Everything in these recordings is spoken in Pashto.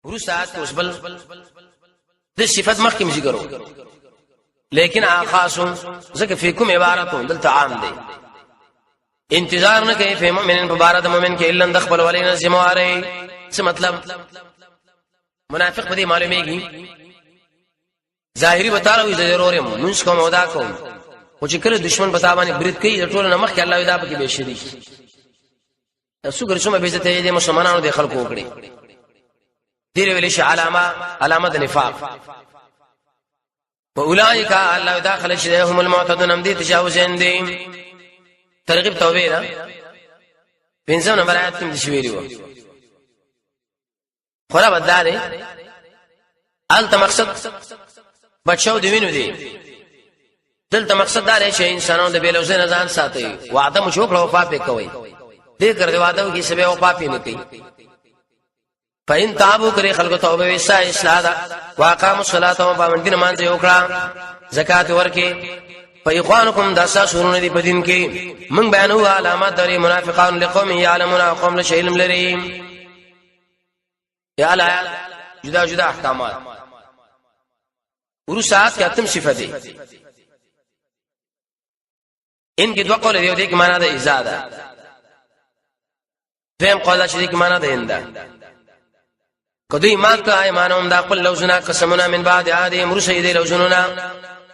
ورسات وسبل د صفات مخکې ذکر وکړو لیکن خاص ذکر فیکم عبارتون دلته عام دی انتظار نه کوي په مؤمنین په بار د مؤمن کې الا دخل ولین زمواره څه مطلب منافق په دې معلومیږي ظاهری وتعالى وي ضرورم منس کوم ودا کوم او چې کله دشمن پتا باندې برید کوي ټول نه مخ کې الله ودا پکې به شریک تاسو ګرځوم به عزت دې مسلمانانو د خلکو وکړي دې ویلې شي علامه د نفاق واولئک الله داخل شهم المعتدون هم دي تجاوزين دي ترغیب توبه نه پنځم نمبر آیات کې شویلی و خورا بداره الته مقصد بچو دی وینو دی دلته مقصد دا دی چې انسانانو د بیلوزه نه ځان ساتي وعده مو چوکړه وفا پې کوي دې کړ دی وعده کې سبه وفا پې نه کوي فإن تابوا کری خلق توبه وسا اصلاح واقاموا الصلاه وبامدین مانځه وکړه زکات ورکې فإخوانكم داسا شورون دی بدین کې من بیانو علامات د منافقان لقوم يعلمون قوم له علم لري یا آیات جدا جدا احکامات ورسات کې اتم صفه دي ان کې دوه قول دی یو دی کې معنا د ازاده دیم قول چې دی کې معنا د انده کدی ایمان کا ایمانوم دا قل لوزنا قسمنا من بعد عادی مرشد لوزنا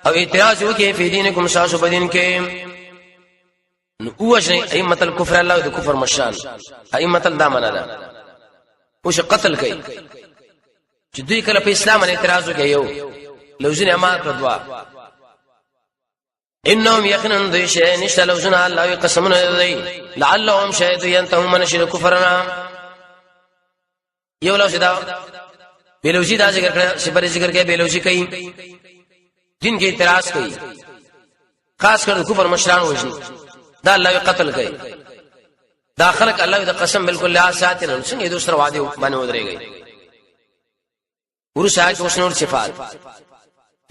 او اعتراض وکي په دینکم ساسو بدین کې نو اوجه ائمه الكفر الله د کفر مشان ائمه الدامن ده او ش قتل کوي چې دوی کله په اسلام باندې اعتراض وکي یو لوزنه ما کدوا انهم يقينن ذي شيء نشتا لوزنا الله قسمنا ذي لعلهم شهد ينتهوا من شر كفرنا یو لوز دا بیلوزی دا ذکر کړه صبر ذکر کې بیلوزی کوي دین کې اعتراض کوي خاص کر کفر مشران وجني دا الله قتل کوي دا خلق الله د قسم بالکل لا ساتنه څنګه دوسر وعده باندې ودرېږي ورسات وسنور صفات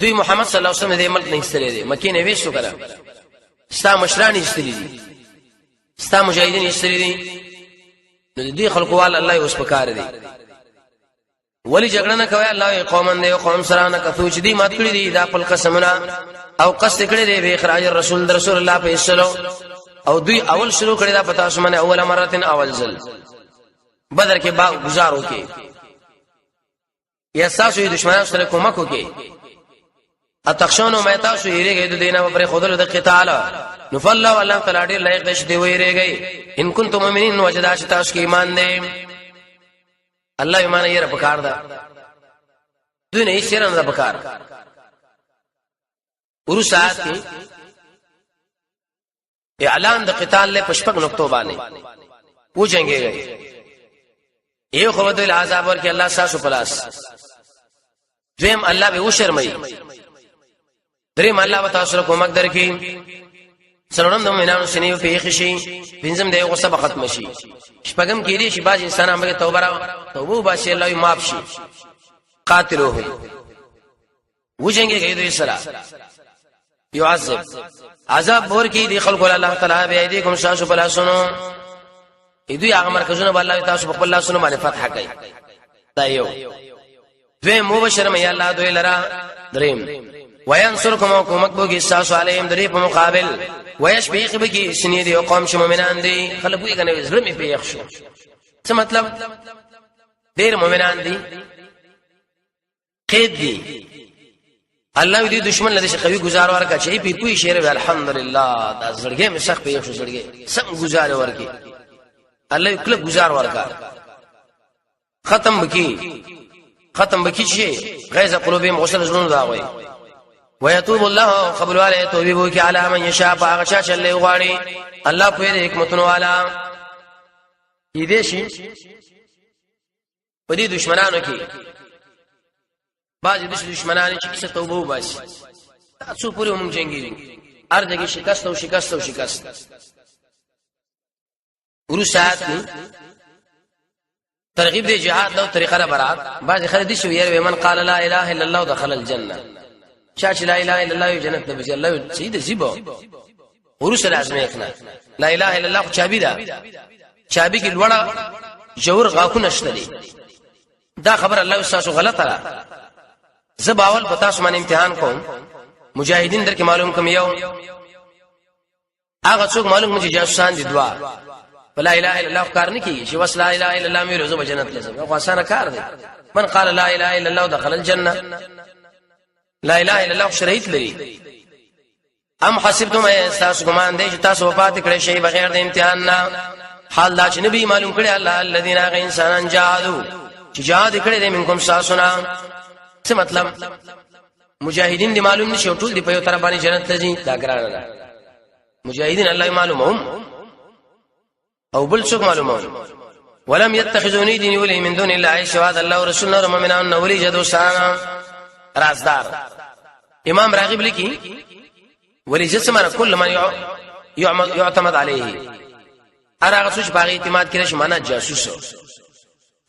دوی محمد صلی الله علیه وسلم دې ملک نه استلې دي مکه نه وېسو کړه ستا مشران استلې دي ستا مجاهدین استلې دي نو دې خلقوال الله اوس پکاره دي ولی جګړه نه کوي الله قومن دی قوم سره نه کثو چې دي مات کړی دي دا خپل قسمونه او قصد کړی دی به اخراج رسول الله په اسلام او دوی اول شروع کړی دا پتا سمنه اول مرتين اول ځل بدر کې با گزارو کې یا تاسو دشمنانو سره کومک وکي اتخشونو مې تاسو یې د دینه پر خودلو د قتال نفلا والله تعالی ډیر لایق دې دی ویریږي ان کنتم مؤمنین وجدا تاسو کې ایمان دی الله ایمان یې رب کار دا دوی نه یې شرم رب کار ورسات کې اعلان د قتال له پشپک نقطو باندې پوښنګي یو خو د عذاب ورکه الله تاسو پلاس دیم الله به وشرمای دریم الله وتعالى کومک درکې سلام د مؤمنانو سنیو په خشي پنځم دی غصه ختم شي شپږم کې دي چې باز انسان هغه توبه باسي الله یې معاف شي قاتلوهم وجنګي کې دوی سره يعذب عذاب ور کې دي خلق الله تعالی به ايديكم شاشو بلا سنو دوی هغه مرکزونه به الله تاسو په الله سنو باندې فتح کوي دا یو دوی مبشر مې الله دوی لرا دریم وينصركم وقومك بوغي ساسو عليهم دري په مقابل ويشبيخ بكي سني دي قوم مؤمنان دي خلق وي کنه زرمي په يخشو څه مطلب ډېر مؤمنان دي قید دي الله دې دشمن لدې قوي گزار ورکا چې په پوي شعر الحمدلله دا زړګي مې شخ په يخشو زړګي سم گزار ورکي الله کله گزار ورکا ختم بکی شي غيظ قلوبهم غسل زلون دا وي ويتوب الله قبل عليه توبه على من يشاء فاغشا شل غواړي الله په دې حکمتونو والا دې شي په دې دشمنانو کې بعض دشمنانو چې څه توبه وباسي تاسو پوره مونږ جنگي ارجه کې شکست ورسات ترغیب دې جهاد او طریقه برات بعض خلک دي شو یې من قال لا اله الا الله دخل الجنه شاش لا اله الا الله جنت نبي الله سيد زيبو ورس لازم يخنا لا اله الا الله چابي دا چابي کې لوړه جوړ غاکو نشته دي دا خبر الله استاسو غلطه را زباول پتا سو من امتحان کوم مجاهدین در کې معلوم کوم یو هغه څوک معلوم چې جاسوسان دي دوا لا اله الا الله کار نه کیږي چې وس لا اله الا الله مې روزه جنت لازم او اسانه کار دی من قال لا اله الا الله دخل الجنه لا اله الا الله شرعیت لري ام حسبتم استاس ګمان دي چې تاسو وفات کړئ شي بغیر د امتحان نه حال دا چې نبی معلوم کړي الله الذين انسانان جاهدوا چې جهاد کړي دي منکم ساسنا څه مطلب مجاهدین دي معلوم نشي ټول دي په یو طرف باندې جنت لږي دا ګرانه ده مجاهدین الله معلومهم او بل څوک معلومهم ولم يتخذوني دين ولي من دون الله شهاد الله ورسولنا ومؤمنان ولي جدو سانا رازدار امام راغب لیکي ولي جسمنا كل من يعتمد عليه ارغه څه باغ اعتماد کړي شمانه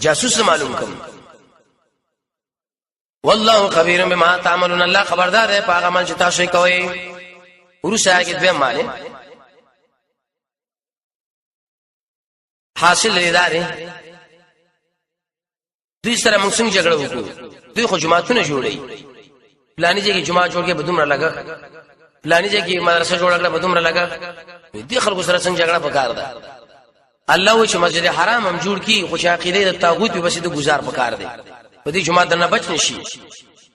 جاسوس معلوم کوم والله خبير بما تعملون الله خبردار دی په هغه عمل چې تاسو کوي ورسره کې دوی معنی حاصل لري دوی سره موږ څنګه جګړه وکړو دوی خو جماعتونه جوړي پلاني ځای کې جماعت جوړ کې بدومره لگا پلاني ځای کې مدرسه جوړ کړه بدومره لگا دې خلکو سره څنګه جګړه وکړه ده الله و چې مسجد حرام هم جوړ کی خو عقیده د طاغوت په بسید گزار وکړه ده په دې جماعت نه بچ نشي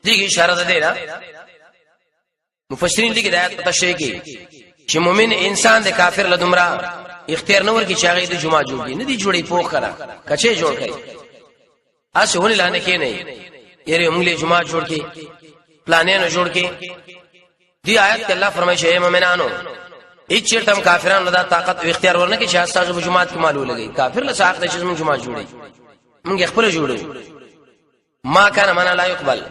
دغه اشاره ده نه مفسرین دغه د آیات تشریح کوي چې مؤمن انسان د کافر له دومره اختیار نه ورکی چې هغه د جمعه جوړي نه دي جوړي پوخ کړه کچې جوړ کړي اسه ولې لانه کې نه یې موږ له جمعه جوړ کې پلانې نه جوړ کې دی آیت کې الله فرمایي چې مؤمنانو هیڅ چرته کافرانو دا طاقت او اختیار ورنه کې چې تاسو په جمعه کې مالو لګي کافر له ساق د چې موږ جمعه جوړي موږ خپل جوړو ما كان من لا يقبل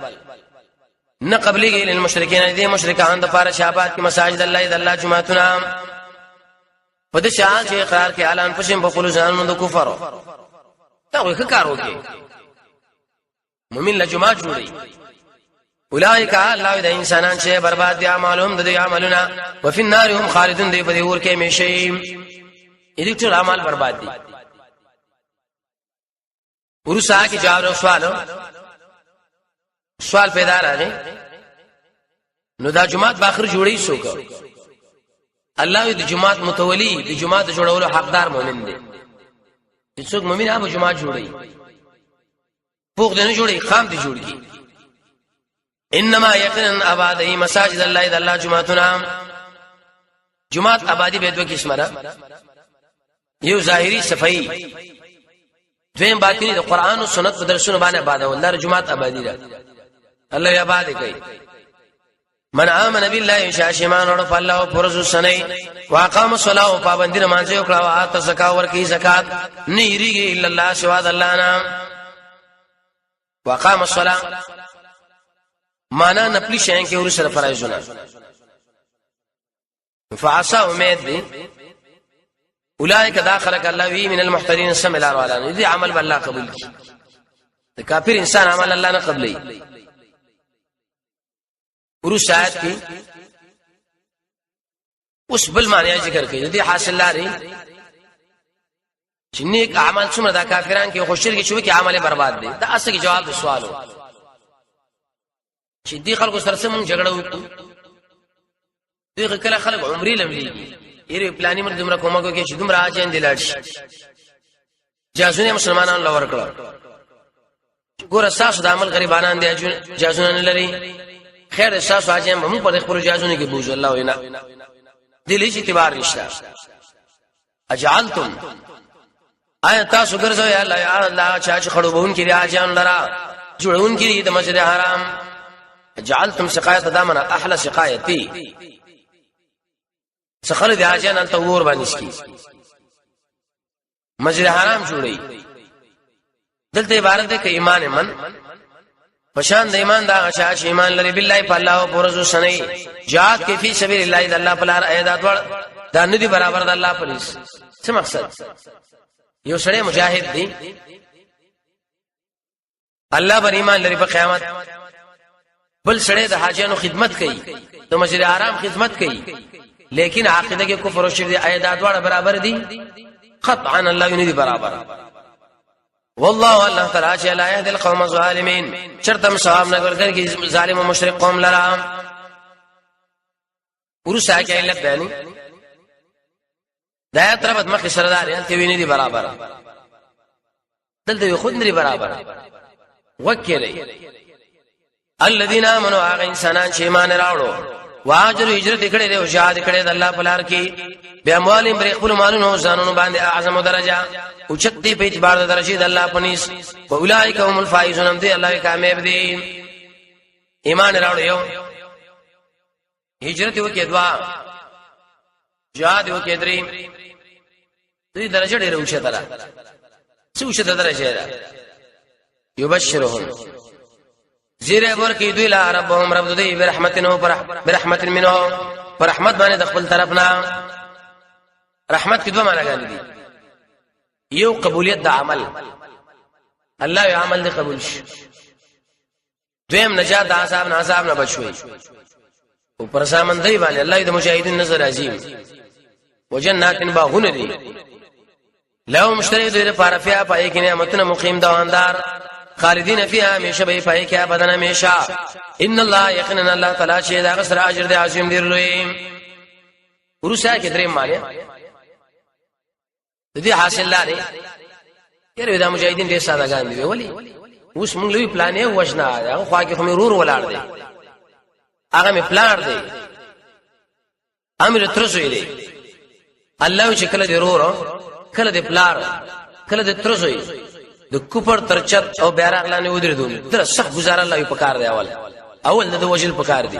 نه قبلي للمشركين دي مشرکان د پاره شابات کې مساجد الله د الله جمعتنا په دې شان چې اقرار کې اعلان پښیم په خپل ځانونو د کفر دا وې کار وکي مؤمن له جمعه جوړي اولئک الله د انسانان چې برباد دي اعمالهم د عملونه وفي النار هم خالدون دی په دې ور کې همیشه دې ټول اعمال برباد دي ورسا کې جواب سوال پیدا راغی نو دا جماعت باخر جوړی شوک الله دې جماعت متولی دې جماعت جوړولو حقدار مؤمن دی چې څوک مؤمن هغه جماعت جوړي فوق دې نه جوړي خام دې جوړ کی انما یقینا ابادی مساجد الله اذا الله جماعتنا جماعت آبادی به دوه قسمه ده یو ظاهری صفائی دویم باطنی د قران او سنت په درسونو باندې آباد ولر جماعت آبادی ده الله یې آباد کوي من آمن بالله شاشمان اور الله فرض سنئی واقام الصلاه او پابندی نماز او کړه او ات زکات ورکی زکات نه یریږي الا الله سوا د الله نه واقام الصلاه معنا نپلی شین کې ور سره فرایزونه فعسى امید دي اولئک داخلك الله وی من المحترین السمع العلان دي عمل بالله قبول کی د کافر انسان عمل الله نه قبلې ورو شاید کی اوس بل معنی ذکر کوي دي حاصل لري چې نیک اعمال څومره د کافرانو کې خو شرک شوی کې عمل برباد دي دا اصلي جواب د سوالو چې دي خلکو سره سم جګړه وکړو دغه کله خلک عمرې لملي یره پلانې مر دومره کومه کوي چې دومره اجن دلړ شي جاسونه مسلمانانو لور کړو ګور اساس د عمل غریبانان دي جاسونه نه لري خیر اساس اجن هم په خپل جاسونه کې بوج الله وینا دلی چې اعتبار نشته اجعلتم آیا تاسو ګرځوي الله چې خړوبون کې اجن لرا جوړون کې د مسجد حرام جعلتم سقایت دامنا احلى سقایتی سخل دی اجن انت ور باندې کی مسجد حرام جوړي دلته عبارت ده ک ایمان من پشان د ایمان دا چې ایمان لري بالله په الله او پرزو سنئ جهاد کې فی سبیل الله د الله په لار ایدات ور دا ندي برابر د الله پولیس څه مقصد یو سړی مجاهد دی الله پر ایمان لري په قیامت بل سړی د حاجانو خدمت کوي د مسجد حرام خدمت کوي لیکن عقیده کې کفر او شرک ایدات ور برابر دي قطعا الله نه دي برابر والله الله تعالی چې لا يهدي القوم الظالمين چرته ثواب نه ورګرږي ظالم او مشرک قوم لرا. ورسا کې علت بیان دا آیت ربط مخ سردار یې ته ویني دي برابر دلته خود نه برابر وکړي الذين امنوا هغه انسانان چې ایمان راوړو واجر هجرت کړي له شهادت کړي د الله په لار کې به اموالهم پر خپل مالونو ځانونو باندې اعظم درجه او چتی په اعتبار د درجه د الله پنيس او اولئک هم الفائزون هم دي الله کامیاب دي. ایمان راوړ یو هجرت وکړي دوا جهاد وکړي درې دې درجه ډېر اوچه ده څو اوچه درجه ده. یبشرهم زیره ورکی دوی لا ربهم رب دوی برحمت منه پر رحمت باندې د خپل طرفنا. رحمت کې دوه معناګانې دي. یو قبولیت د عمل الله یو عمل دې قبول شي. دویم نجات د عذاب نه بچوي او پر سامندۍ باندې الله دې مجاهدین نظر عظیم وجنات باغون دي لهم مشتری دوی لپاره فيها پای کې نعمتونه مقیم دواندار خالدین فيها همیشه به پای کې ابدا همیشه. ان الله یقینا الله تعالی چې دا غسر اجر دې عظیم دی لوی. ورسا کې درې معنی دې حاصل لري. یره دا مجاهدین دې سادهګان دي ولی اوس موږ لوی پلان یې وښنا هغه خوا کې هم رور ولاړ دي هغه می پلان دی امر ترسوي دی الله چې کله دې رور کله دې پلان کله دې ترسوي د کوپر ترچت او بیرغ لاندې ودرېدو تر سخت گزار الله په کار دی. اول د وجل په کار دی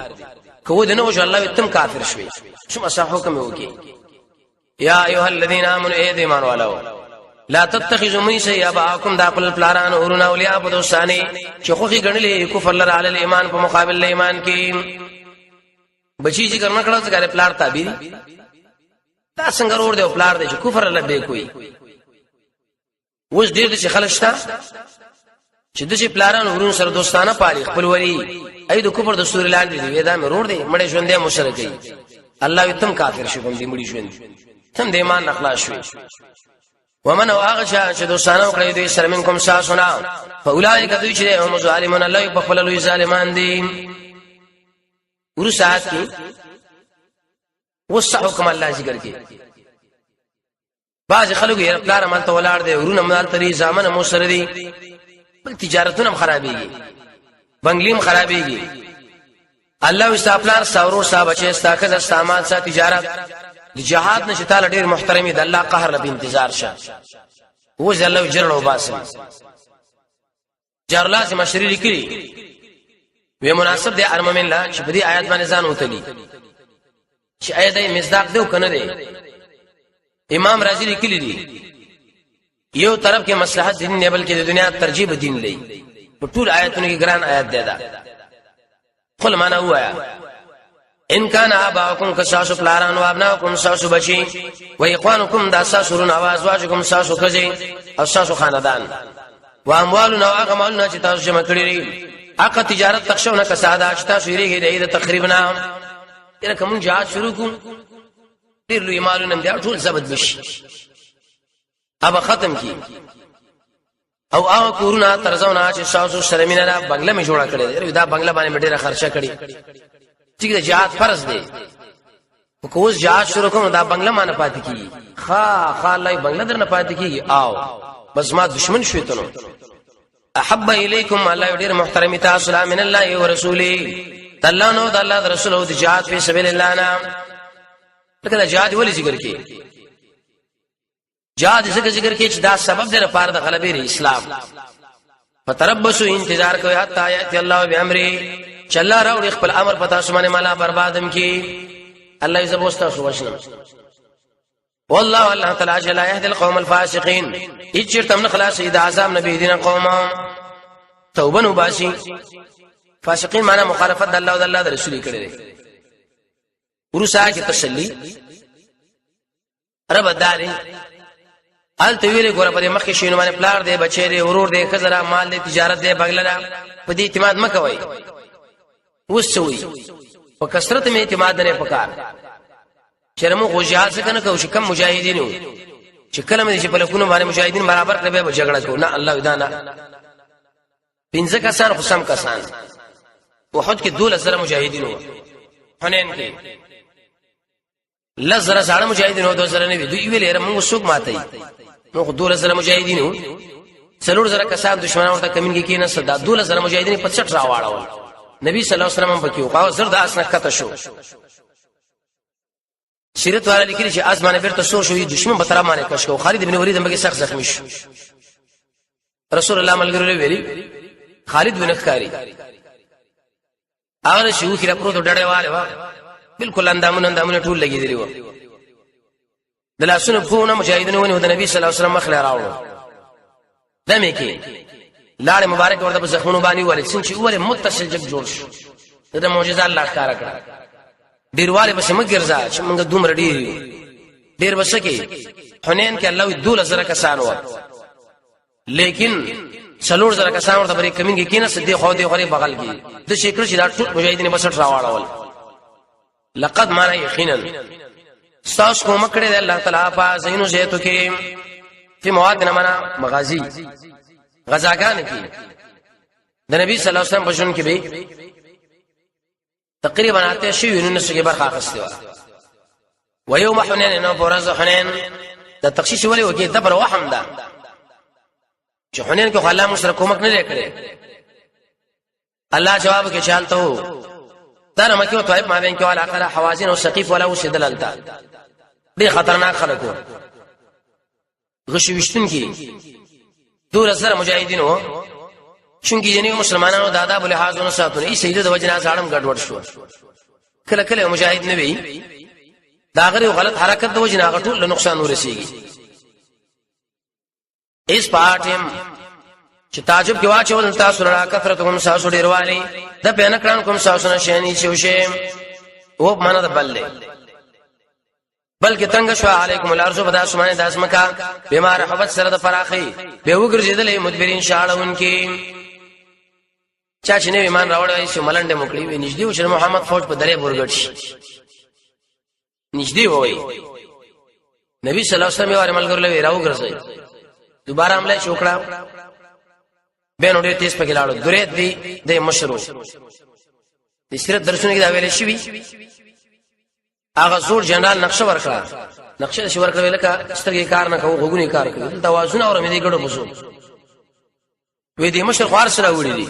کو دې نه وجه الله تم کافر شوي شو صح حکم وکي. یا ایها الذين امنوا ایمان والو لا تتخذوا من سياباكم داخل الپلاران اورنا اولیاء په دوستانه چې خوخي غنلې کفر لر علی الايمان په مقابل ایمان کې بچی چې کرنا کړه څنګه پلار تعبیر دا څنګه ور دی پلار دی چې کفر الله به کوي. اوس ډېر چې خلک شته چې د چې پلاران ورون سره دوستانه پالي خپل وری اې د کفر د سوري لاندې دی ودا مې روړ دی مړې ژوندې مشرکې الله تم کافر شي کوم دی مړي ژوند تم د ایمان نخلاص شوي. ومن واغشا چې دوستانه کړی دوی سره منکم ساسنا فاولئک دوی چې هم ظالمون الله په خپل لوی ظالمان دي. ورسات کې وسع حکم الله ذکر کې باز خلکو یې پلار عمل ته ولاړ دي ورونه مال تری ځامن مو سره دي بل تجارتونه خرابېږي بنگلیم خرابېږي. الله استغفار ساورو صاحب چې استاکه سامان سا تجارت د جهاد نشه تعالی ډېر محترمي د الله قهر له انتظار شه و ځل الله جرلو باسم جرلا سي مشری لیکلي وی مناسب دي ارمم الله چې په دې آیات باندې ځان وتلی چې آیات یې مصداق دیو کنه دی. امام رازی لیکلی دی یو طرف کې مصلحت دین نه بلکې د دنیا ترجیح دین لې په ټول آیاتونو کې ګران آیات دی دا خپل معنا وایا. ان کان اباکم کساسو پلاران او ابناکم ساسو بچی و اخوانکم دا ساسو رون आवाज واجکم ساسو کزي او ساسو خاندان و اموالنا واغمالنا چې تاسو جمع کړی اقا تجارت تخشونه کساده چې تاسو یې د تقریبا یره کوم جهاد شروع کوم ډیر لوی مالونه بیا ټول ثبت بشي اب ختم کی او هغه کورونه ترزونه چې تاسو سره مینه بنگله می جوړه کړی دا بنگله باندې ډیره خرچه کړی چې د جهاد فرض دی کو اوس جهاد شروع کوم دا بنگله مان پاتې کی خا الله بنگله در نه پاتې کی او بس ما دشمن شوي ته نو احب الیکم الله ډیر محترم تاسو من الله او رسوله الله نو د الله رسول او د جهاد په سبیل الله نه لکه جهاد ولې ذکر کی جهاد ذکر کی چې دا سبب دی لپاره د غلبې اسلام فتربصوا انتظار کوي حتا یاتي الله بامره چې الله راوړي خپل امر پتا سمانه مالا بربادم کی الله یې زبوستا شو وشنه والله تعالی لا يهدي القوم الفاسقين اجرتم نخلاص اذا عذاب نبي دين قوم توبه وباسي فاسقين معنا مخالفت د الله او د الله رسول کړي ورسا کې تسلی رب داري ال تویل ګور په مخکې شینو باندې پلار دی بچی دی ورور دی خزره مال دی تجارت دی بغلره په دې اعتماد مکوئ وسوي په کثرت می اعتماد نه پکار چرمو غوجال څخه نه کو چې کم مجاهدینو چې کله مې چې په لکونو باندې مجاهدین برابر کړې به جګړه کو نه الله ودانا 15 کسان خصم کسان احد کې 2000 مجاهدین وو حنین کې لزر زړه مجاهدین وو 2000 نه وی دوی ویلې موږ څوک ماتای نو 2000 مجاهدین وو څلور زره کسان دشمنانو ته کمینګي کې نه صدا 2000 مجاهدین په چټ راواړول نبی صلی الله علیه وسلم په کې او زرد اسنه کته شو سیرت والا لیکلی چې اسمانه بیرته سو شو دشمن په طرف باندې کش کو خالد بن ولید هم کې سخت زخمی شو رسول الله ملګری ویلي خالد بن خاری هغه شو خیره پروت ډډه والے وا بالکل اندامونه ټول لګی دی و د لاسونو په مجاهدینو ونه د نبی صلی الله علیه وسلم مخ لراوړو دمه کې لاړ مبارک ورته په زخمونو باندې ولې څنګه اوله متصل جګ جوړ شو دا معجزه الله ښکارا کړ ډیرواله بس مګرځا چې موږ دومره ډیر بس کې حنین کې الله 2000 کسان و لیکن څلور زره کسان ورته بری کمینګي کې نه صدې خو دې غری بغل کې د شکر چې دا ټول مجاهدین بسټ راوړل لقد ما یقینا استاس کوم کړه د الله تعالی په زینو زیتو کې په مواد نه معنا مغازی غزاګان کې د نبی صلی الله علیه وسلم په شون کې به تقریبا اته شی ونن څخه برخه اخستوا و یوم حنین نو فرز حنین د تخصیص ولې وکي دبر وحم ده چې حنین کې الله مشرک کومک نه لیکړي الله جواب کې چالتو دا مکه او طائف ما بین کې ولا اخر حوازن او ثقيف ولا وسدل التا ډېر خطرناک خلکو غشوشتون کې دور سره مجاهدین وو چونګې یعنی مسلمانانو د آداب له لحاظونو ساتونه ای سیده د وجنا ځاړم ګډوډ شو کله کله مجاهد نه وي دا غره غلط حرکت د وجنا غټول له نقصان ورسیږي اس پاټم چې تعجب کې واچول تاسو را کثرتهم ساسو ډیروالی د بینکران کوم ساسو نه شینی شوشه او معنا د بلله بلکې تنگ شو علیکم الارض بدا اسمانه د اسمکا بیمار حبت سره د فراخي به وګرځیدلې مدبرین شاړون کې چا چې نه ایمان راوړی چې ملنډه موکړي وي نږدې و چې محمد فوج په درې بورګټ شي نږدې وای نبی صلی الله علیه وسلم یې ملګر له راو ګرځي دوباره عمله شوکړه به نو دې تیز پکې لاړو درې دی د مشرو د سیرت درسونه کې دا ویل شي هغه زور جنرال نقشه ورکړه نقشه شي ورکړه لکه سترګې کار نه کوي غوګونی کار کوي توازن اور مې دې ګډو بوزو وې دې مشر خوار سره وړي دي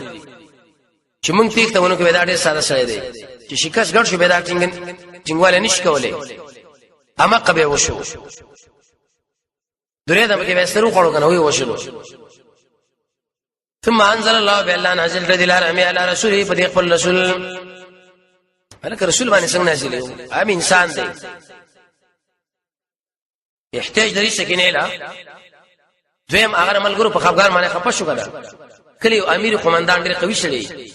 چې مونږ تیک ته ونه کې ودا ډېر ساده سره دی چې شکست ګډ شو به دا ټینګواله نش کولې اما قبه وشو درې د کې وسرو خړو کنه وي وشلو ثم انزل الله بالله نازل رضی الله عنه علی رسوله په دې خپل رسول هلکه رسول باندې څنګه نازل یو ام انسان دی احتیاج درې سکینه لا دویم هغه ملګرو په خفګان باندې خپه شو کړه کلی امیر قومندان ډېر قوي شړي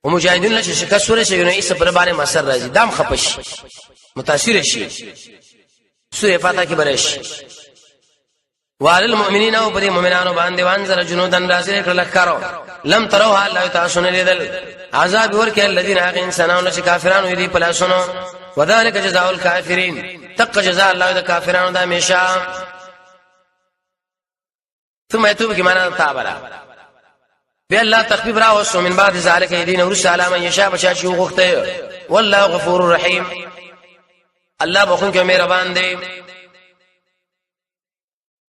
او مجاهدین له شکست سره شي نو ایسه پر باندې مسر راځي دام خپش متاثر شي سوره فاتحه کې برش وعلى المؤمنين او بری مؤمنانو باندې وانزل جنودن راسل کړه کارو لم تروها الله تعالی نه لیدل عذاب ورکه الذين انسانون چې کافرانو دي پلاسونو وذلك جزاء الكافرين تق جزاء الله د کافرانو د همیشه ثم يتوب کی معنا تابلا به الله تخفیف را وسو من بعد ذلك يدين ورس علامه يشاء بچا چې وغخته والله غفور رحيم الله بخون کې مهربان دی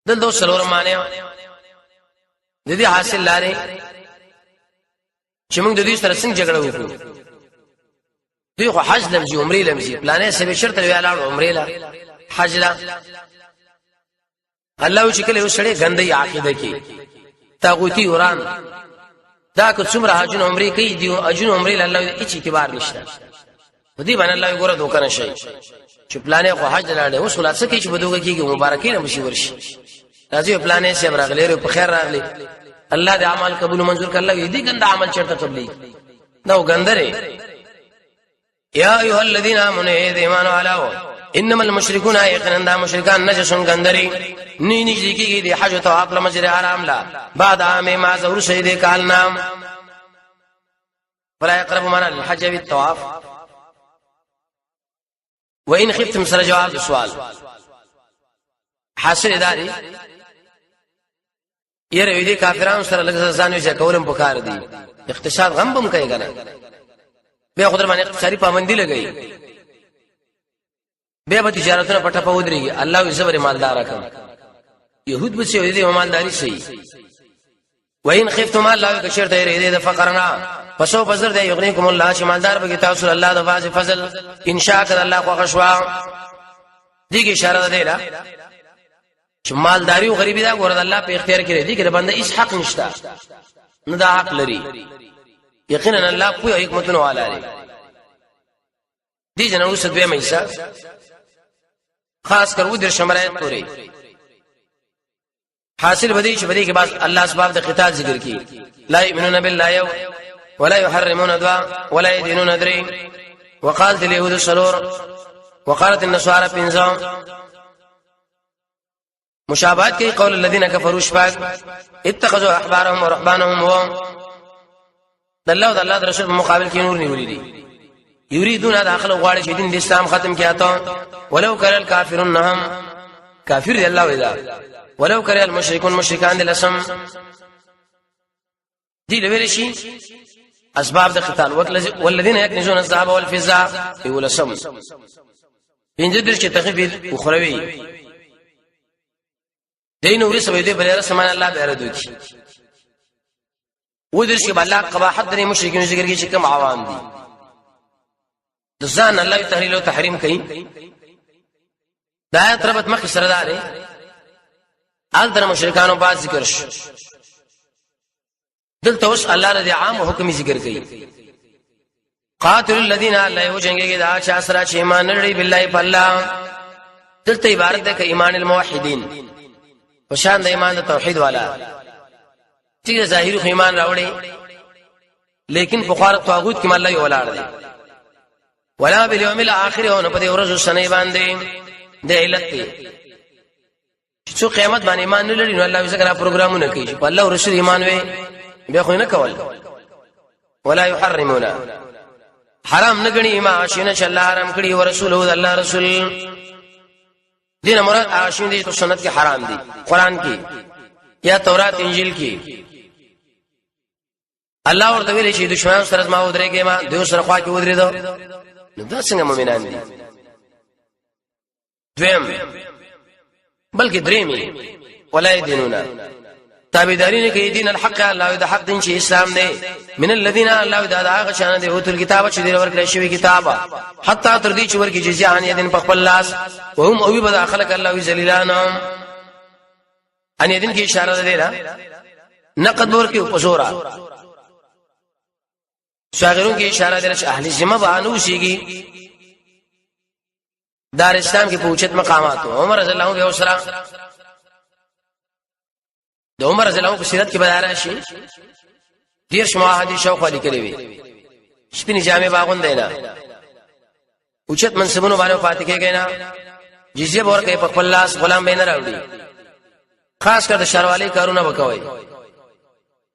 دل دو سلور معنی د دې حاصل لارې چې موږ د دې سره څنګه جګړه وکړو دوی خو حج لمزي عمرې لمزي پلانې سبه شرط ویاله عمرې لا حج لا الله چې کله وسړې غندې عقیده کې تاغوتی وران دا که څومره حجونه عمرې کوي دی اجونه عمرې الله هیڅ اعتبار نشته دې باندې الله ګوره دوکانه شي چې پلانې خو حج لاړې اوس خلاص کې چې بدوګه کېږي مبارکي نه مشي ورشي راځي پلانې سي راغلي په خیر راغلي الله دې اعمال قبول منظور کړل دې ګنده عمل چرته قبلي نو ګندره یا ایها الذين امنوا ایمانوا علاو انما المشركون يقينا مشرکان نجس غندري ني نږدې کېږي د حج او طواف لمسجد حرام لا بعد عام ما ظهور شهید کال نام فلا يقرب من الحج بالطواف وان خفتم سر جواب السؤال حاصل اداري یره دې کافرانو سره لږ ځانو چې کولم پکار دي اقتصاد غم بم کوي کنه به خدای باندې اقتصادي پابندي لګي به تجارتونه پټه په ودرېږي الله یې صبر مالدار کړ يهود به چې دې مالداري شي وین خفتم الله کشر ته دې فقرنا پسو بزر دې یغنیکم الله چې مالدار به تاسو الله د واز فضل ان شاء الله خو خشوا دې اشاره ده لا چې مالداري او غریبي دا ګور الله په اختیار کې دي چې بنده هیڅ حق نشته نه دا حق لري یقینا الله په حکمتونو والا دی دي جنو سدوی مېسا خاص کر و در شمرایت پوری حاصل بدی چې بدی کې بعد الله اسباب د قتال ذکر کی لا یؤمنون بالله ولا يحرمون دوا ولا يدينون دري وقالت اليهود الشرور وقالت النصارى بنزام مشابهت کی قول الذين كفروا شفاق اتخذوا احبارهم ورهبانهم الله د رسول مقابل کې نور نیولې دي یریدون داخله غواړي چې دین د اسلام ختم کیا ته ولو کر الکافرون هم کافر دی الله ودا ولو کر المشركون مشرکان دي لسم دي لویل شي اسباب د قتال والذین یکنزون الذهب والفضه ولسم پنځه درش تخفیف اخروی دین ورس وې دې بل رسمان الله به ردو کی و درش کې الله قباحت د مشرکین ذکر کې چې کوم عوام دي د ځان الله تحلیل او تحریم کوي دا آیت ربط مخ سره ده ال در مشرکانو بعد ذکر شو دلته اوس الله رضی عام حکم ذکر کوي قاتل الذين لا يوجنګي دا چا سره چې ایمان لري بالله بالله دلته عبارت ده ک ایمان الموحدین وشان د ایمان د توحید والا چې ظاهر ایمان راوړي لیکن بخار طاغوت کې الله یو ولاړ دی ولا بالیوم الاخر او نه په دې ورځو سنې باندې د علت دی چې قیامت باندې ایمان نه لري نو الله وسکرا پروګرامونه کوي په الله او رسول ایمان وي به خو نه کول ولا يحرمون حرام نه غني ما شینه چې الله حرام کړی او رسول او الله رسول دین مراد عاشین دي تو سنت کې حرام دي قران کې یا تورات انجیل کې الله ورته ویلي چې دشمنان سره ما ودرېږي ما دوی سره خوا کې ودرېدو نو دا څنګه مؤمنان دي دویم بلکې درېمي ولا يدينون تابعدارین کې دین الحق الله د حق دین چې اسلام دی من الذين الله د هغه شان دی او تل کتاب چې دی ورکړی شوی کتاب حتی تر دې چې ورکی جزیه ان یدن په خپل لاس وهم او به خلق الله ذلیلان ان یدن کې اشاره ده را نقد ورکی په زورا شاغرون کې اشاره ده چې اهل ذمه بانو شيږي دار اسلام کې پوښتنه مقامات عمر رضی الله عنه اوسرا د عمر رضی الله عنه په سیرت کې بیان راشي ډیر شمه حدیث شوق علی کړی وي شپنی جامع باغون دینا اوچت منصبونو باندې پاتې کېږي نه جزیه ورکې په خپل لاس غلام بین راوړي خاص کر د شروالي کارونه وکوي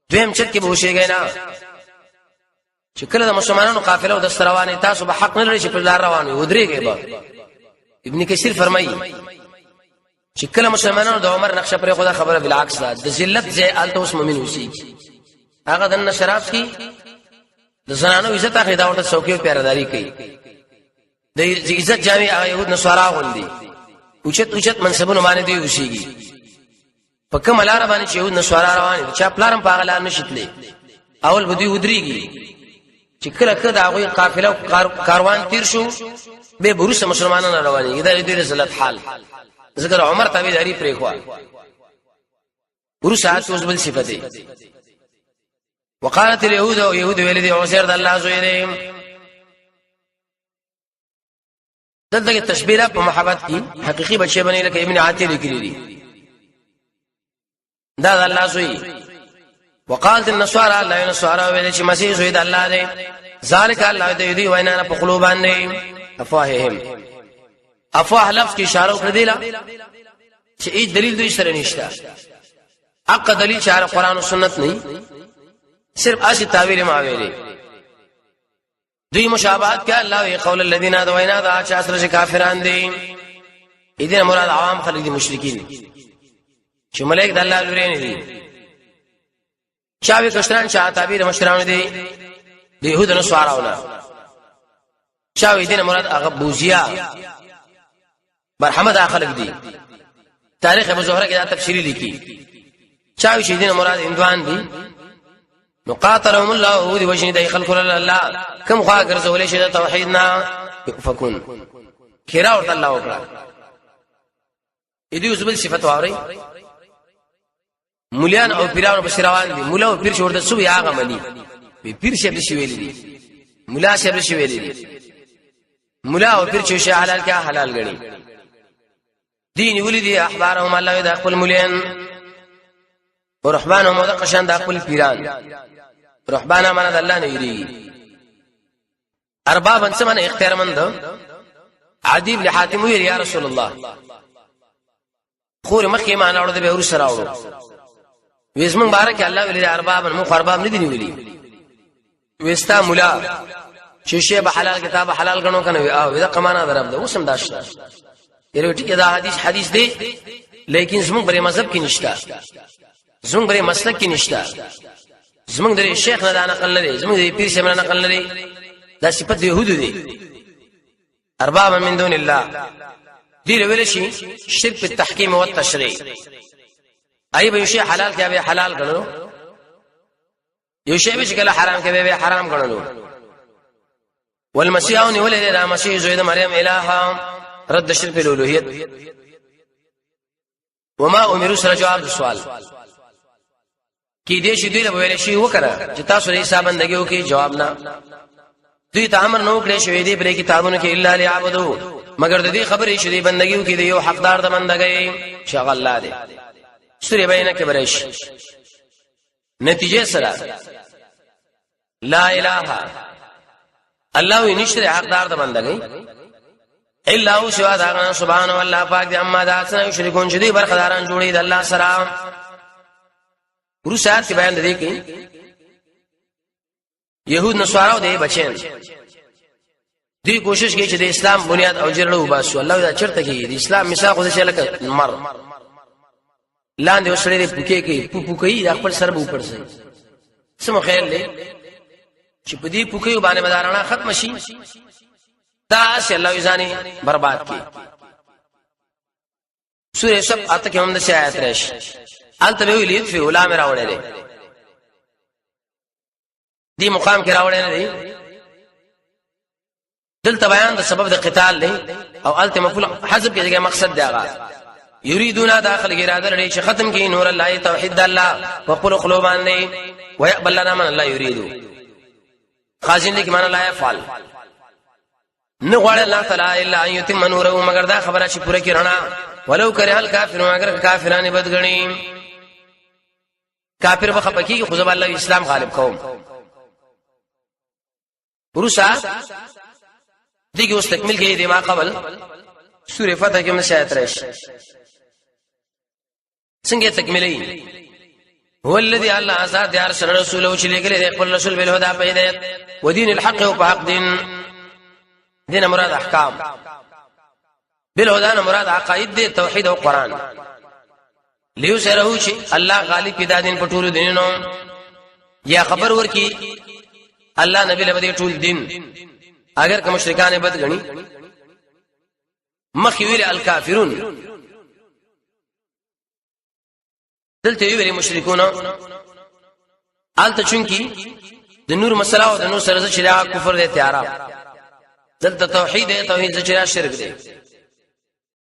دویم چت کې بوشيږي نه چې کله د مسلمانانو قافله او د ستروانې تاسو به حق نه لري چې په لار روان وي ودرېږي به ابن کثیر فرمایي چې کله مسلمانانو د عمر نقشه پر خدا خبره بالعکس ده د ذلت ځای الته اوس مؤمن وسی هغه د نشراب کی د زنانو عزت اخی دا ورته څوکیو پیراداری کوي د عزت جامع هغه يهود نصارا غوندي اوچت منصبونه باندې دی وسیږي په کوم لار باندې چې يهود نصارا روان دي چې پلارم په غلار نشیتلې اول بدی ودرېږي چې کله کله هغه قافله کاروان تیر شو به بروس مسلمانانو رواني دا د رسالت حال ذکر عمر تابعداري پرې خو ورسات اوس بل صفته وقالت اليهود ويهود ولدي عزير الله زويره دغه تشبيه په محبت کې حقيقي بچي بني لکه ابن عاتل لیکلي دي دا الله زوي وقالت النصارى لا النصارى ویل چې مسیح زوی د الله دی ذالک الله د یدي وینا په قلوبان نه افواههم افواه لفظ کی اشاره وکړه دی چې ای دلیل دوی سره نشته حق دلیل چې قرآن او سنت نه صرف اسی تعویل ما ویلي دوی مشابهت کې الله وی قول الذين ادوینا دا چې اصل کافران دي اذن مراد عوام خلق دي مشرکین چې ملائک د الله لوري نه دي چاوي کشتران چا تعبیر مشران دي د يهود نو سوارونه چاوي دین مراد هغه بوزیا برحمت خلق دي تاریخ ابو زهره کې دا تفسیری لیکي چاوي چې دین مراد اندوان دي نقاتلهم الله ودي وجني د خلق الله كم خوا ګرځولې شه د توحیدنا يفكون خیره ورته الله وکړه دې اوسبل صفات واري مولیان او پیرانو بشروان دي مولا او پیر شورته سو یا غمني پیر شه بشي ویلي دي مولا شه بشي ویلي دي مولا او پیر چې حلال کیا حلال غني دین ولدي احبارهم الله د خپل مولیان او رحمانهم د قشان د خپل پیران رحمانه من د الله نه یری اربابن سمن اختیار مند عدی بن حاتم ویل یا رسول الله خور مخې ما نه اورده به ور سره اورو وېزمن بارک الله ویل اربابن مو ارباب نه دی ویلي وستا مولا چې شی به حلال کتاب حلال غنو کنه او دا قمانه درب ده وسم داشته یره ټیک دا حدیث دی لیکن زمون بری مذهب کې نشتا زمون بری مسلک کې نشتا زمون د شیخ نه دا نقل لري زمون د پیر شمن نقل لري دا صفت يهود دي ارباب من دون الله دي ویل شي شرک په تحکیم او تشریع ای به شی حلال کې به حلال غنو یو شی به کله حرام کې به حرام غنو والمسيح ولد الى مسيح زوید مریم الها رد شرک الالوهیت وما امروا سره جواب السؤال کی دې شی دی ویل شي وکړه چې تاسو یې حساب بندګي وکي جواب نه دوی ته امر نو کړی شوی دی پر کتابونو کې الا ليعبدوا مگر د دې خبرې شې دی بندګي وکي دی یو حقدار د بندګي شغل الله دی سورې بینه کې برش نتیجه سره لا اله الله نشته حقدار د بندګي الا هو سوا دا سبحان الله پاک دی اما دا څنګه شریکون چې دی برخداران جوړي د الله سره ورسات کې بیان دی کې يهود نصاراو دی بچین دی کوشش کوي چې د اسلام بنیاد او جوړو وباسو الله دا چرته کوي د اسلام میثاق د شلک مر لاندې وسړي پوکي کوي پوکي د خپل سر به پرځي سم خیال دی چې په دې پوکي باندې مدارانه ختم شي دا چې الله یزاني برباد کی سورې سب اته کې هم د آیات راشي الته ویلې په علماء راوړل دي مقام کې راوړل دي دلته بیان د سبب د قتال دی او الته مفعول حذف کې دغه مقصد دی هغه یریدون داخل اراده لري چې ختم کې نور الله توحید الله وقل قلوبان دی ويقبل لنا من الله يريد خازن لیک معنا لا يفعل نه غواړي الله تعالی الا ان يتم نوره مگر دا خبره چې پوره کړه ولو کرے الکافرون اگر کافرانه بدګنی کافر بخپکی خو زب الله اسلام غالب قوم ورسا دغه واستکمل کې دی ما قبل سوره فتح کې مشایت راشي څنګه تکمیلي هو الذي الله ازاد يا رسول رسوله چې لګلې خپل رسول بل هدا په هدایت ودين الحق او په حق دین مراد احکام بل هدا مراد عقاید دی توحید او قران لیو سره چې الله غالب کی دادین په ټولو دینونو یا خبر ورکی الله نبی له دې ټول دین اگر کوم مشرکان بد غني مخویل الکافرون دلته ویلي مشرکون آلته چونکی د نور مسله او د نور سره شریعه کفر دی تیارا دلته توحید دی توحید چې شرک دی